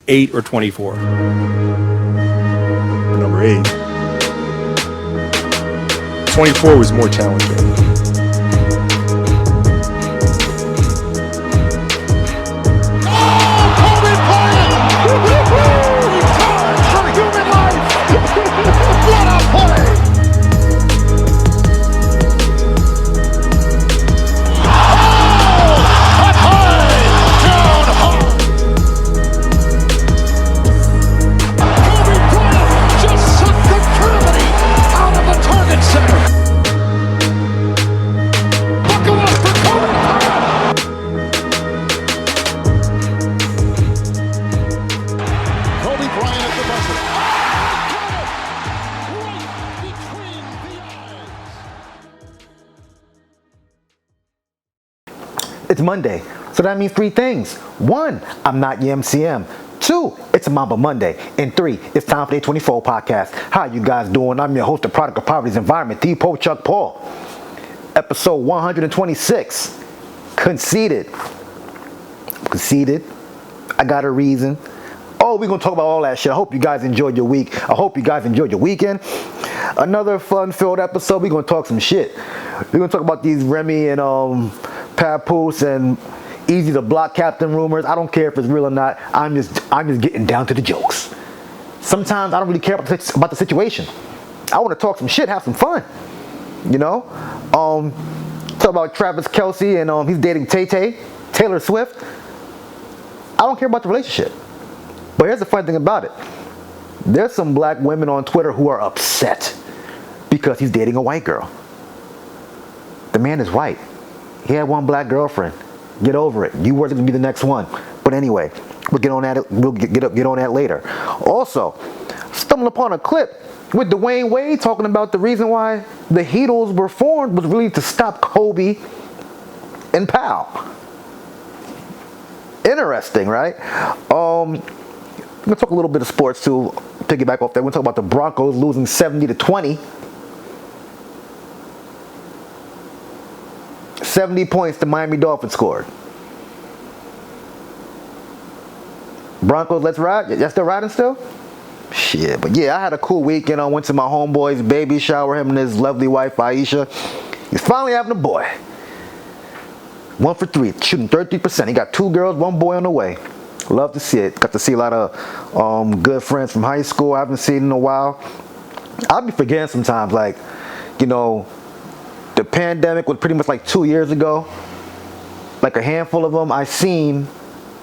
8 or 24? Number 8. 24 was more challenging. It's Monday, so that means 3 things. 1, I'm not your MCM. 2, it's a Mamba Monday. And 3, it's time for the 24 podcast. How you guys doing? I'm your host, the product of poverty's environment, the Chuck Paul. Episode 126. Conceited. I got a reason. Oh, we're going to talk about all that shit. I hope you guys enjoyed your week. I hope you guys enjoyed your weekend. Another fun-filled episode. We're going to talk some shit. We're going to talk about these Remy and Papoose and Easy the Block Captain rumors. I don't care if it's real or not. I'm just getting down to the jokes. Sometimes I don't really care about the situation. I want to talk some shit, have some fun. You know? Talk about Travis Kelce and he's dating Taylor Swift. I don't care about the relationship. But here's the funny thing about it. There's some black women on Twitter who are upset because he's dating a white girl. The man is white. He had one black girlfriend. Get over it. You weren't going to be the next one. But anyway, we'll get on that. We'll get on that later. Also, stumbled upon a clip with Dwayne Wade talking about the reason why the Heatles were formed was really to stop Kobe and Powell. Interesting, right? We're gonna talk a little bit of sports too. Piggyback off that. We're gonna talk about the Broncos losing 70-20. 70 points the Miami Dolphins scored. Broncos, let's ride. Y'all still riding still? Shit, but yeah, I had a cool weekend. I went to my homeboy's baby shower, him and his lovely wife, Aisha. He's finally having a boy. 1 for 3, shooting 33%. He got 2 girls, 1 boy on the way. Love to see it. Got to see a lot of good friends from high school I haven't seen in a while. I'll be forgetting sometimes, like, you know, the pandemic was pretty much like 2 years ago. Like a handful of them I seen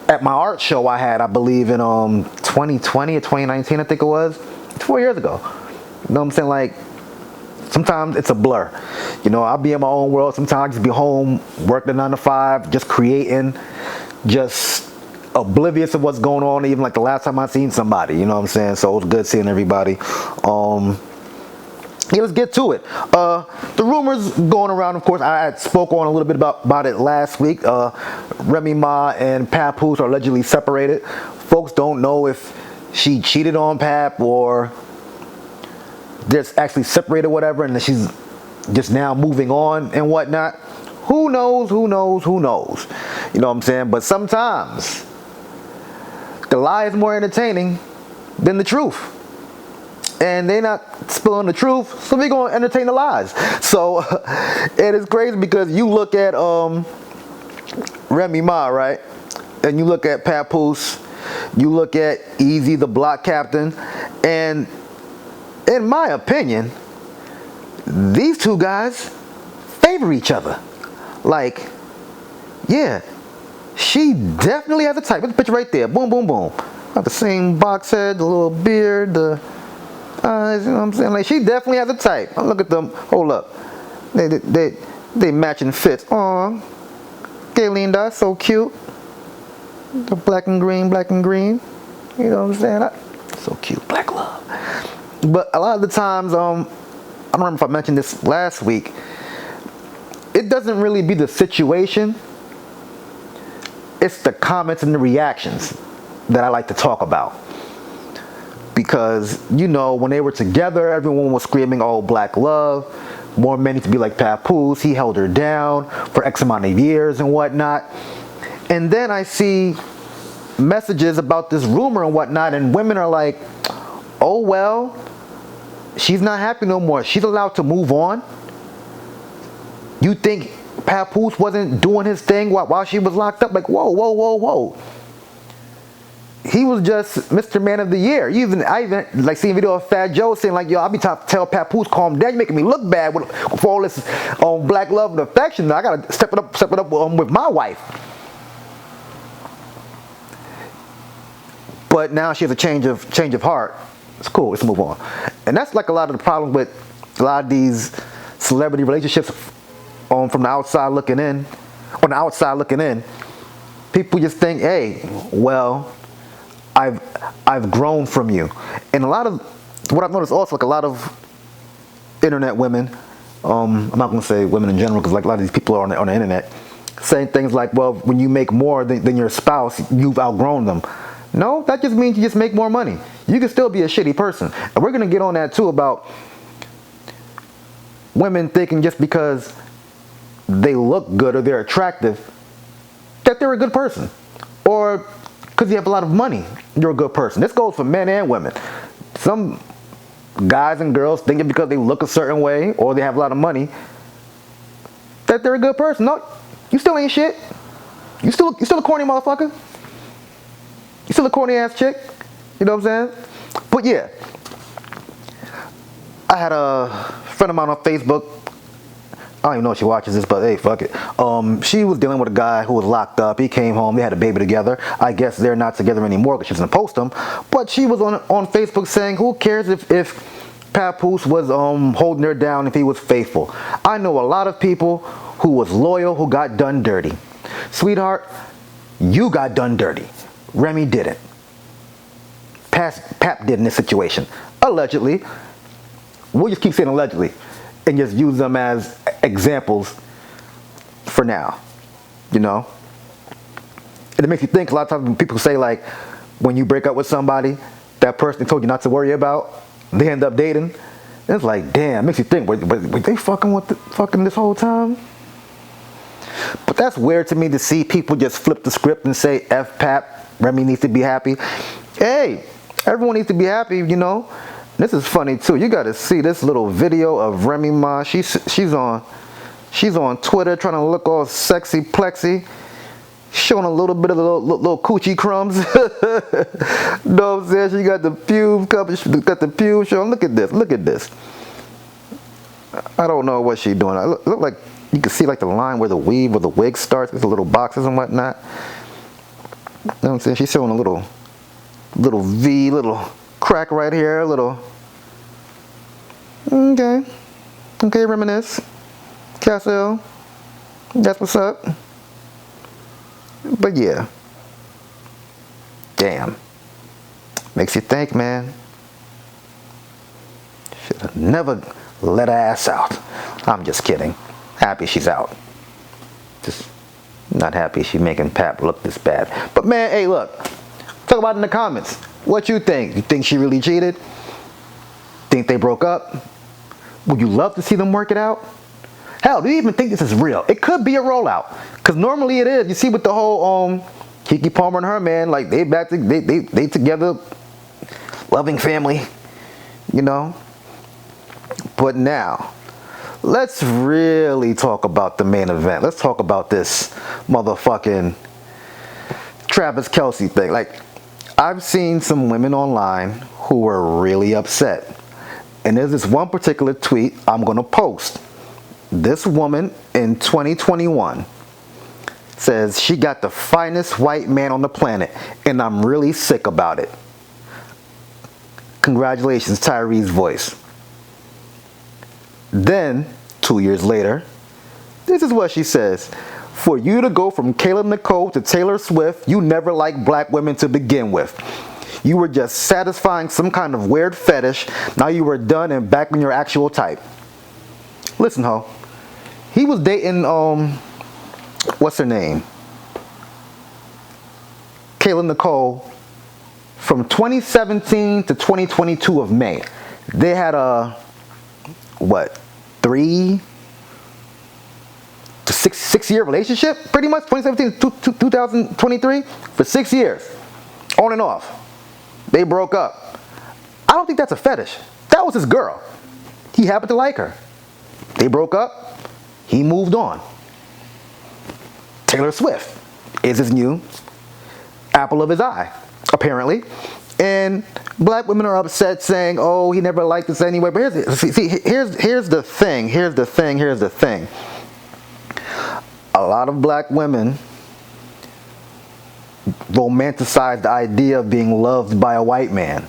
at my art show I had, I believe, in 2020 or 2019, I think it was. 4 years ago. You know what I'm saying? Like, sometimes it's a blur. You know, I'll be in my own world. Sometimes I just be home, working 9 to 5, just creating, just oblivious of what's going on, even like the last time I seen somebody. You know what I'm saying? So it was good seeing everybody. Yeah, let's get to it. The rumors going around, of course, I had spoke on a little bit about it last week. Remy Ma and Papoose are allegedly separated. Folks don't know if she cheated on Pap or they're actually separated or whatever, and she's just now moving on and whatnot. Who knows? You know what I'm saying? But sometimes the lie is more entertaining than the truth. And they're not spilling the truth, so we're going to entertain the lies. So it is crazy because you look at Remy Ma, right? And you look at Papoose, you look at Easy the Block Captain, and in my opinion, these two guys favor each other. Like, yeah, she definitely has a type. Put the picture right there. Boom, boom, boom. Got the same box head, the little beard, the you know what I'm saying? Like, she definitely has a type. Look at them. Hold up. They matching fits. Aw. Gayleen, that's so cute. The black and green. You know what I'm saying? So cute. Black love. But a lot of the times, I don't remember if I mentioned this last week, it doesn't really be the situation. It's the comments and the reactions that I like to talk about. Because, you know, when they were together, everyone was screaming, oh, black love, more men need to be like Papoose, he held her down for X amount of years and whatnot. And then I see messages about this rumor and whatnot, and women are like, oh well, she's not happy no more. She's allowed to move on. You think Papoose wasn't doing his thing while she was locked up? Like, whoa, whoa, whoa, whoa. He was just Mr. Man of the Year. I even like seeing a video of Fat Joe saying like, yo, I'll be trying to tell Papoose, calm down. You're making me look bad for all this black love and affection. I gotta step it up with my wife. But now she has a change of heart. It's cool. Let's move on. And that's like a lot of the problem with a lot of these celebrity relationships from the outside looking in. On the outside looking in, people just think, hey, well, I've grown from you. And a lot of what I've noticed also, like a lot of internet women, I'm not gonna say women in general because like a lot of these people are on the internet, saying things like, well, when you make more than your spouse, you've outgrown them. No, that just means you just make more money. You can still be a shitty person. And we're gonna get on that too about women thinking just because they look good or they're attractive that they're a good person, or because you have a lot of money, you're a good person. This goes for men and women. Some guys and girls think because they look a certain way or they have a lot of money that they're a good person. No, you still ain't shit. You still a corny motherfucker. You still a corny ass chick. You know what I'm saying? But yeah, I had a friend of mine on Facebook. I don't even know if she watches this, but hey, fuck it. She was dealing with a guy who was locked up. He came home. They had a baby together. I guess they're not together anymore because she doesn't post them. But she was on Facebook saying, who cares if Papoose was holding her down, if he was faithful. I know a lot of people who was loyal who got done dirty. Sweetheart, you got done dirty. Remy didn't. Pap did in this situation. Allegedly. We'll just keep saying allegedly and just use them as examples for now, you know. And it makes you think a lot of times when people say like, when you break up with somebody, that person they told you not to worry about, they end up dating. And it's like, damn, it makes you think, were they fucking this whole time? But that's weird to me to see people just flip the script and say, F Pap, Remy needs to be happy. Hey, everyone needs to be happy, you know. This is funny too. You got to see this little video of Remy Ma. She's on Twitter trying to look all sexy plexy, showing a little bit of the little coochie crumbs. Know what I'm saying? She got the pubes showing. Look at this. Look at this. I don't know what she's doing. Look like you can see like the line where the weave or the wig starts with the little boxes and whatnot. You know what I'm saying? She's showing a little V, little crack right here, a little. Okay, reminisce. Castle. That's what's up. But yeah. Damn. Makes you think, man. Should have never let her ass out. I'm just kidding. Happy she's out. Just not happy she making Pap look this bad. But man, hey, look. Talk about it in the comments. What you think? You think she really cheated? Think they broke up? Would you love to see them work it out? Hell, do you even think this is real? It could be a rollout. Because normally it is. You see with the whole Keke Palmer and her man, like they together, loving family, you know. But now, let's really talk about the main event. Let's talk about this motherfucking Travis Kelce thing. Like, I've seen some women online who were really upset. And there's this one particular tweet I'm going to post. This woman in 2021 says she got the finest white man on the planet, and I'm really sick about it. Congratulations, Tyree's voice. Then, 2 years later, this is what she says. For you to go from Kayla Nicole to Taylor Swift, you never liked black women to begin with. You were just satisfying some kind of weird fetish. Now you were done and back on your actual type. Listen, ho. He was dating, what's her name? Kayla Nicole from 2017 to 2022 of May. They had a, 6-year relationship, pretty much, 2017 to 2023, for 6 years. On and off. They broke up. I don't think that's a fetish. That was his girl. He happened to like her. They broke up. He moved on. Taylor Swift is his new apple of his eye, apparently. And black women are upset saying, oh, he never liked us anyway. But here's the thing. A lot of black women romanticize the idea of being loved by a white man.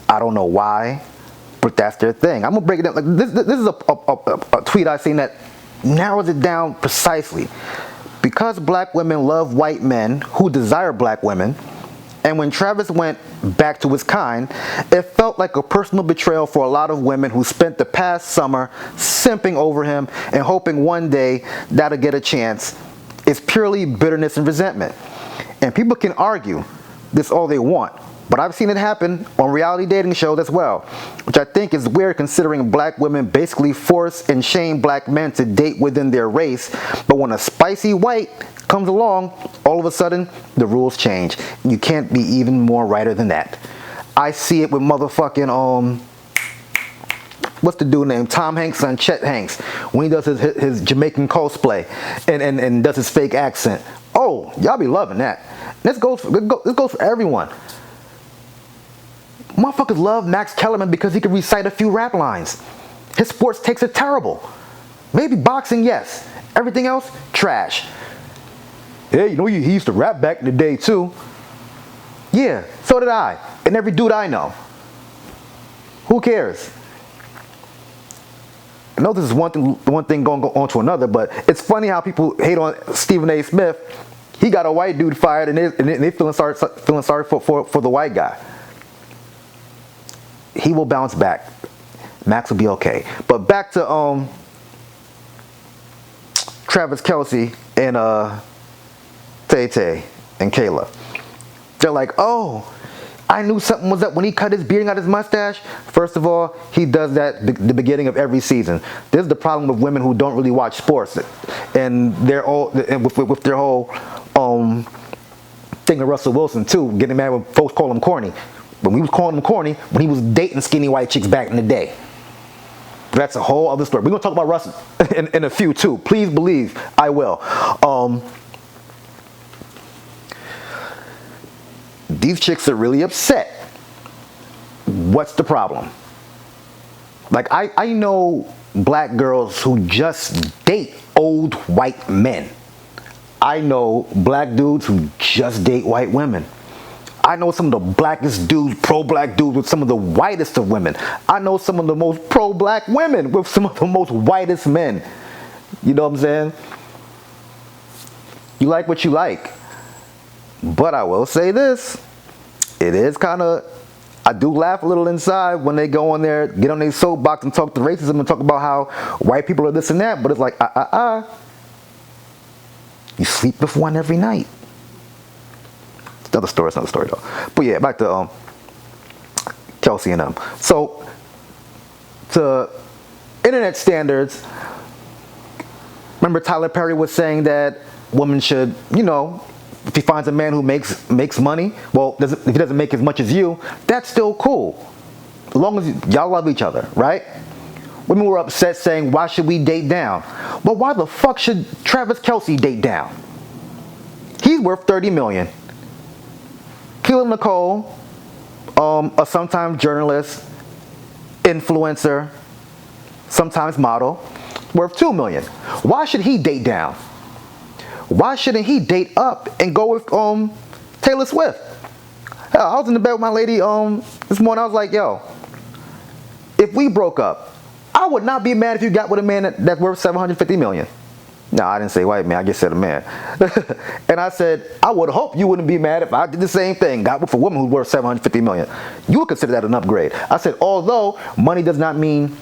I don't know why, but that's their thing. I'm gonna break it down. Like this is a tweet I seen that narrows it down precisely. Because black women love white men who desire black women, and when Travis went back to his kind, it felt like a personal betrayal for a lot of women who spent the past summer simping over him and hoping one day that'll get a chance. It's purely bitterness and resentment. And people can argue this all they want, but I've seen it happen on reality dating shows as well, which I think is weird considering black women basically force and shame black men to date within their race. But when a spicy white comes along, all of a sudden the rules change. You can't be even more righter than that. I see it with motherfucking what's the dude named Tom Hanks' son, Chet Hanks, when he does his Jamaican cosplay and does his fake accent. Oh, y'all be loving that. This goes for everyone. Motherfuckers love Max Kellerman because he can recite a few rap lines. His sports takes are terrible. Maybe boxing, yes. Everything else, trash. Yeah, you know, he used to rap back in the day too. Yeah, so did I. And every dude I know. Who cares? I know this is one thing going on to another, but it's funny how people hate on Stephen A. Smith. He got a white dude fired, and they feeling sorry for the white guy. He will bounce back. Max will be okay. But back to Travis Kelce and Tay and Kayla. They're like, oh, I knew something was up when he cut his beard and got his mustache. First of all, he does that the beginning of every season. This is the problem with women who don't really watch sports, and they're all with their whole thing of Russell Wilson too, getting mad when folks call him corny. When we was calling him corny when he was dating skinny white chicks back in the day. That's a whole other story. We're gonna talk about Russell in a few too. Please believe I will. These chicks are really upset. What's the problem? Like I know black girls who just date old white men. I know black dudes who just date white women. I know some of the blackest dudes, pro-black dudes with some of the whitest of women. I know some of the most pro-black women with some of the most whitest men. You know what I'm saying? You like what you like. But I will say this. It is kind of, I do laugh a little inside when they go on there, get on their soapbox and talk to racism and talk about how white people are this and that. But it's like, you sleep with one every night. It's another story though. But yeah, back to Kelsey and them. So, to internet standards, remember Tyler Perry was saying that women should, you know, if he finds a man who makes money, well, if he doesn't make as much as you, that's still cool. As long as y'all love each other, right? Women were upset saying, why should we date down? Well, why the fuck should Travis Kelce date down? He's worth $30 million. Keela Nicole, a sometimes journalist, influencer, sometimes model, worth $2 million. Why should he date down? Why shouldn't he date up and go with Taylor Swift? Hell, I was in the bed with my lady this morning. I was like, yo, if we broke up, I would not be mad if you got with a man that's worth $750 million. No, I didn't say white man. I just said a man. And I said, I would hope you wouldn't be mad if I did the same thing, got with a woman who's worth $750 million. You would consider that an upgrade. I said, although money does not mean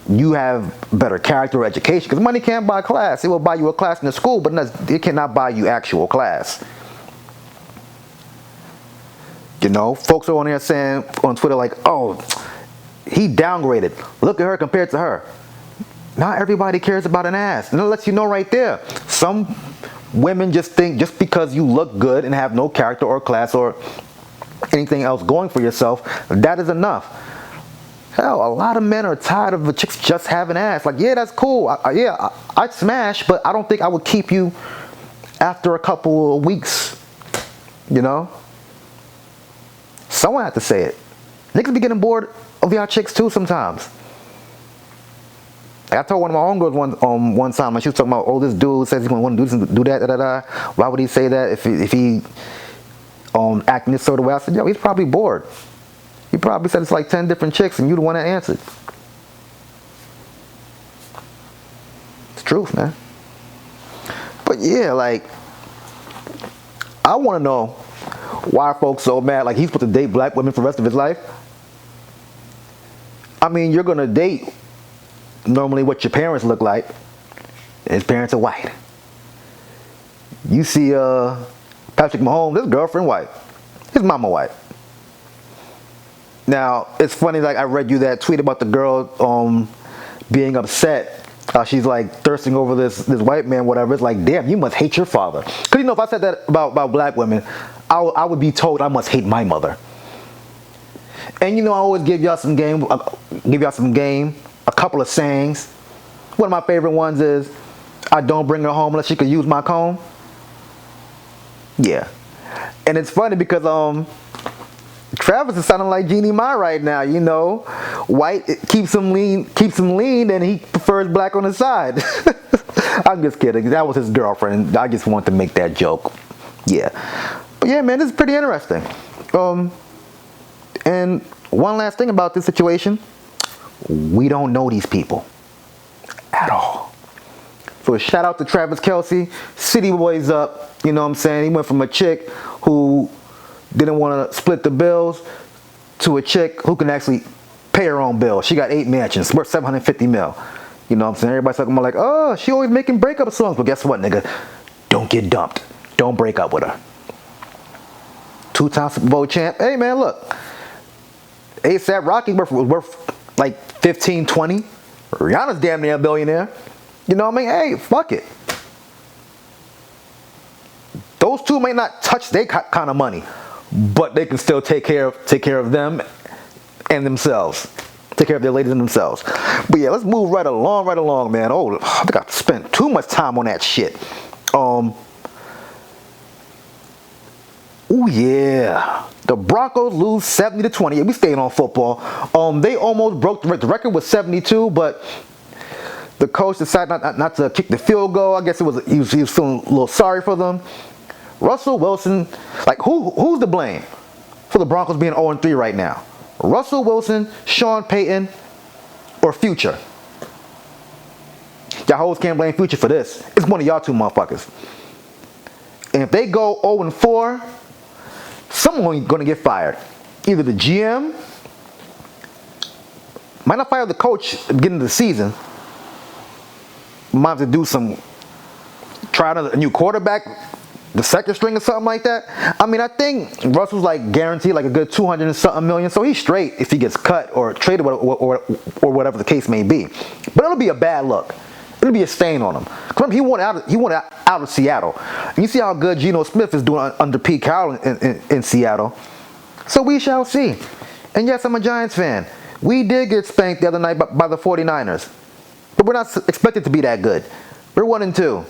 you have better character or education, because money can't buy class. It will buy you a class in the school, but it cannot buy you actual class. You know, folks are on here saying on Twitter like, oh, he downgraded. Look at her compared to her. Not everybody cares about an ass. And it lets you know right there. Some women just think just because you look good and have no character or class or anything else going for yourself, that is enough. Hell, a lot of men are tired of the chicks just having ass. Like, yeah, that's cool. I'd smash, but I don't think I would keep you after a couple of weeks. You know? Someone had to say it. Niggas be getting bored of y'all chicks too sometimes. Like I told one of my homegirls one time, like she was talking about, oh, this dude says he's gonna want to do this and do that, da da da. Why would he say that if he acting this sort of way? I said, yo, he's probably bored. He probably said it's like 10 different chicks and you the one that answered. It's truth, man. But yeah, like, I want to know why are folks so mad? Like, he's supposed to date black women for the rest of his life? I mean, you're going to date normally what your parents look like. His parents are white. You see Patrick Mahomes, his girlfriend white. His mama white. Now, it's funny, like I read you that tweet about the girl being upset. She's like thirsting over this white man, whatever. It's like, damn, you must hate your father. Because, you know, if I said that about black women, I would be told I must hate my mother. And, you know, I always give y'all some game, a couple of sayings. One of my favorite ones is, I don't bring her home unless she could use my comb. Yeah. And it's funny because, Travis is sounding like Jeannie Mai right now, you know. White keeps him lean, and he prefers black on the side. I'm just kidding. That was his girlfriend. I just wanted to make that joke. Yeah. But yeah, man, this is pretty interesting. And one last thing about this situation. We don't know these people at all. So a shout out to Travis Kelce. City Boys up. You know what I'm saying? He went from a chick who didn't want to split the bills to a chick who can actually pay her own bill. She got 8 mansions, worth $750 million. You know what I'm saying? Everybody's talking about like, oh, she always making breakup songs. But guess what, nigga? Don't get dumped. Don't break up with her. 2-time Super Bowl champ. Hey, man, look. ASAP Rocky was worth like 15, 20. Rihanna's damn near a billionaire. You know what I mean? Hey, fuck it. Those two may not touch their kind of money, but they can still take care of them and themselves. Take care of their ladies and themselves. But yeah, let's move right along, man. Oh, I think I spent too much time on that shit. Oh yeah. The Broncos lose 70-20. Yeah, we staying on football. They almost broke the record was 72, but the coach decided not to kick the field goal. I guess he was feeling a little sorry for them. Russell Wilson, like who's to blame for the Broncos being 0-3 right now? Russell Wilson, Sean Payton, or Future? Y'all hoes can't blame Future for this. It's one of y'all two motherfuckers. And if they go 0-4, someone's gonna get fired. Either the GM, might not fire the coach at the beginning of the season. Might have to try a new quarterback, the second string or something like that. I mean, I think Russell's like guaranteed like a good 200 and something million, so he's straight if he gets cut or traded or whatever the case may be. But it'll be a bad look. It'll be a stain on him. Remember, he wanted out of Seattle. And you see how good Geno Smith is doing under Pete Carroll in Seattle. So we shall see. And yes, I'm a Giants fan. We did get spanked the other night by the 49ers. But we're not expected to be that good. We're 1-2.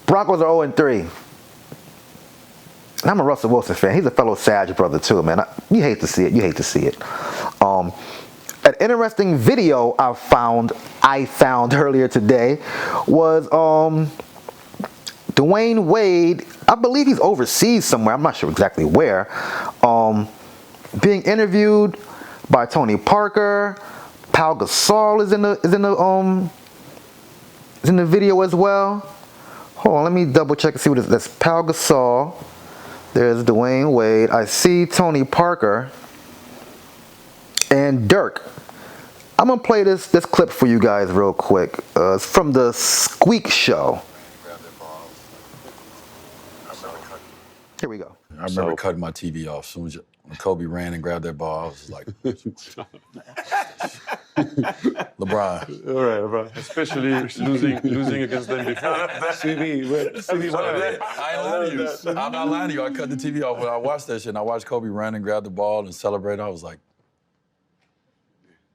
Broncos are 0-3. And I'm a Russell Wilson fan. He's a fellow Sag brother too, man. You hate to see it. An interesting video I found earlier today was Dwayne Wade. I believe he's overseas somewhere. I'm not sure exactly where. Being interviewed by Tony Parker. Pau Gasol is in the video as well. Hold on, let me double check and see what it is. That's Pau Gasol. There's Dwayne Wade. I see Tony Parker and Dirk. I'm gonna play this clip for you guys real quick. It's from the Squeak Show. Here we go. I remember cutting my TV off as soon as when Kobe ran and grabbed that ball. I was like, LeBron. All right, bro. Especially losing against them before. CB, what of that? I ain't lying to you. I'm not lying to you. I cut the TV off when I watched that shit. And I watched Kobe run and grab the ball and celebrate. I was like,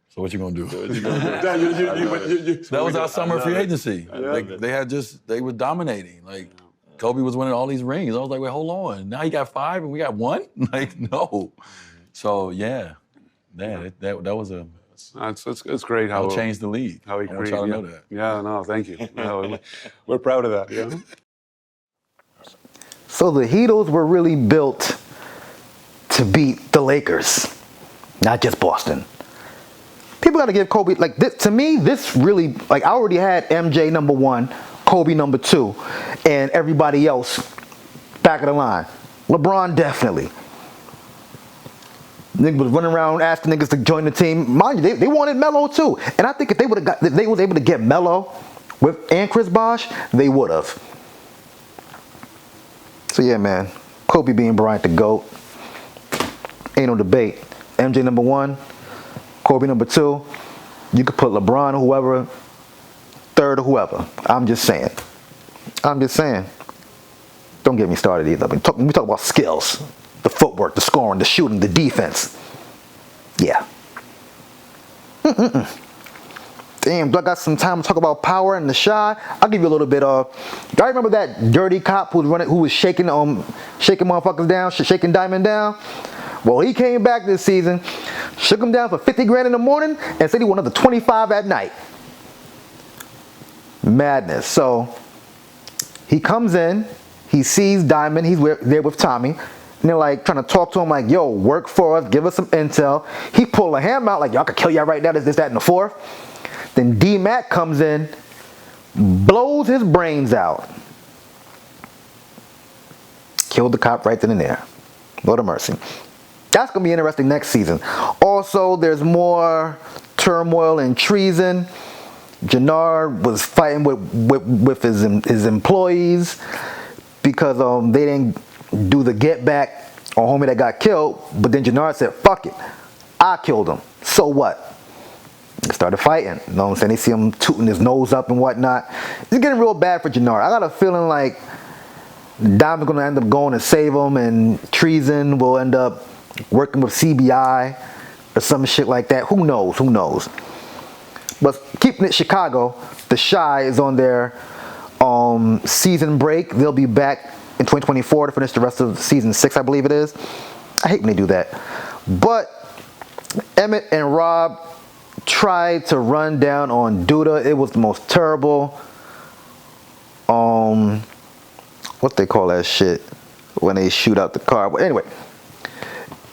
so what you gonna do? That was our summer free agency. They were dominating. Like Kobe was winning all these rings. I was like, wait, hold on. Now he got 5 and we got 1? Like, no. So yeah, that was a. It's great how I'll change the league. How he I want y'all to know that. Yeah, no, thank you. No, we're proud of that. Yeah. So the Heatles were really built to beat the Lakers, not just Boston. People got to give Kobe, like, this, to me, this really, like, I already had MJ number 1, Kobe number 2, and everybody else back of the line. LeBron definitely. Niggas was running around asking niggas to join the team. Mind you, they wanted Melo too. And I think if they was able to get Melo and Chris Bosh, they would have. So yeah, man, Kobe being Bryant the GOAT, ain't no debate. MJ number 1, Kobe number 2. You could put LeBron or whoever, 3rd or whoever. I'm just saying. Don't get me started either. We talk about skills, the footwork, the scoring, the shooting, the defense. Yeah. Damn, do I got some time to talk about power and the shy? I'll give you a little bit of. Do I remember that dirty cop who was shaking motherfuckers down, shaking Diamond down? Well, he came back this season, shook him down for 50 grand in the morning, and said he wanted another 25 at night. Madness. So he comes in, he sees Diamond, he's there with Tommy, and they're like trying to talk to him like, yo, work for us, give us some intel. He pulled a hammer out like, y'all could kill y'all right now, this, that, and the fourth. Then D-Mac comes in, blows his brains out. Killed the cop right then and there. Lord of mercy. That's going to be interesting next season. Also, there's more turmoil and treason. Jannard was fighting with his employees because they didn't do the get back on homie that got killed. But then Jannard said, fuck it. I killed him. So what? They started fighting. You know what I'm saying? They see him tooting his nose up and whatnot. It's getting real bad for Jannard. I got a feeling like Diamond's going to end up going to save him, and treason will end up working with CBI or some shit like that. Who knows? Who knows? But keeping it Chicago, the Shy is on their season break. They'll be back in 2024 to finish the rest of season 6, I believe it is. I hate when they do that. But Emmett and Rob tried to run down on Duda. It was the most terrible, what they call that shit when they shoot out the car. But anyway,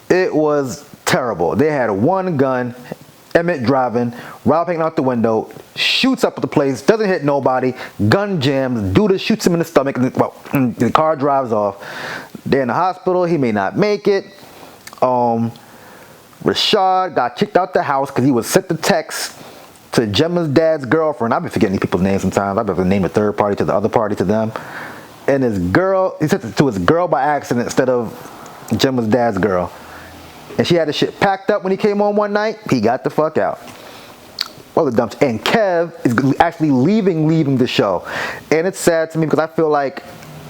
it was terrible. They had one gun, Emmett driving, Rob hanging out the window, shoots up at the place, doesn't hit nobody, gun jams, Duda shoots him in the stomach, and the car drives off. They're in the hospital. He may not make it. Rashad got kicked out the house because he was sent the text to Gemma's dad's girlfriend. I've been forgetting these people's names sometimes. I've been naming the third party to the other party to them. And his girl, he sent it to his girl by accident instead of Gemma's dad's girl. And she had the shit packed up when he came home one night. He got the fuck out. Well, the dumps. And Kev is actually leaving the show. And it's sad to me because I feel like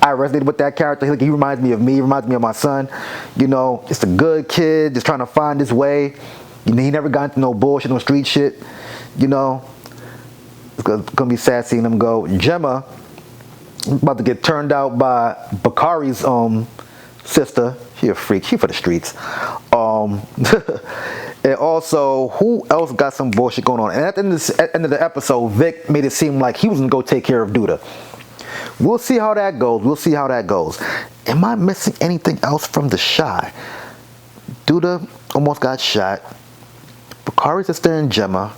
I resonated with that character. He reminds me of me. He reminds me of my son. You know, just a good kid, just trying to find his way. You know, he never got into no bullshit, no street shit. You know, it's gonna be sad seeing him go. Gemma about to get turned out by Bakari's sister. She a freak. She for the streets. And also, who else got some bullshit going on? And at the end of the episode, Vic made it seem like he was gonna go take care of Duda. We'll see how that goes. Am I missing anything else from the Shy? Duda almost got shot. Bakari's sister and Gemma.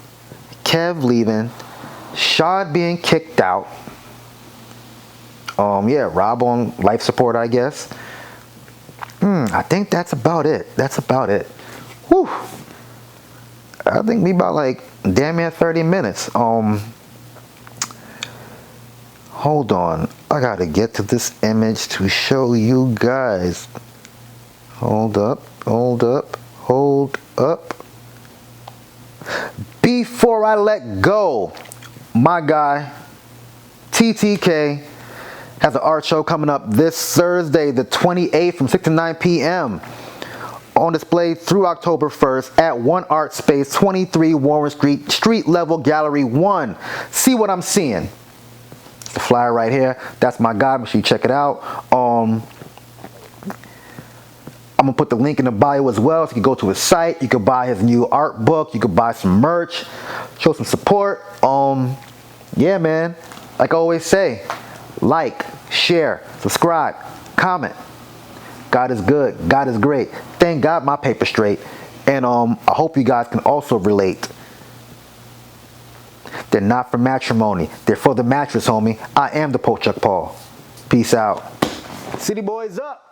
Kev leaving. Shad being kicked out. Yeah, Rob on life support, I guess. I think that's about it. Whew. I think maybe about like damn near 30 minutes. Hold on. I gotta get to this image to show you guys. Hold up. before I let go, my guy, TTK, has an art show coming up this Thursday, the 28th from 6 to 9 p.m. on display through October 1st at One Art Space, 23 Warren Street, Street Level Gallery 1. See what I'm seeing. The flyer right here. That's my guy. Make sure you check it out. I'm gonna put the link in the bio as well. So you can go to his site. You can buy his new art book. You can buy some merch. Show some support. Yeah, man. Like I always say, like, share, subscribe, comment. God is good. God is great. Thank God my paper's straight. And I hope you guys can also relate. They're not for matrimony. They're for the mattress, homie. I am the Pochuck Paul. Peace out. City Boys up.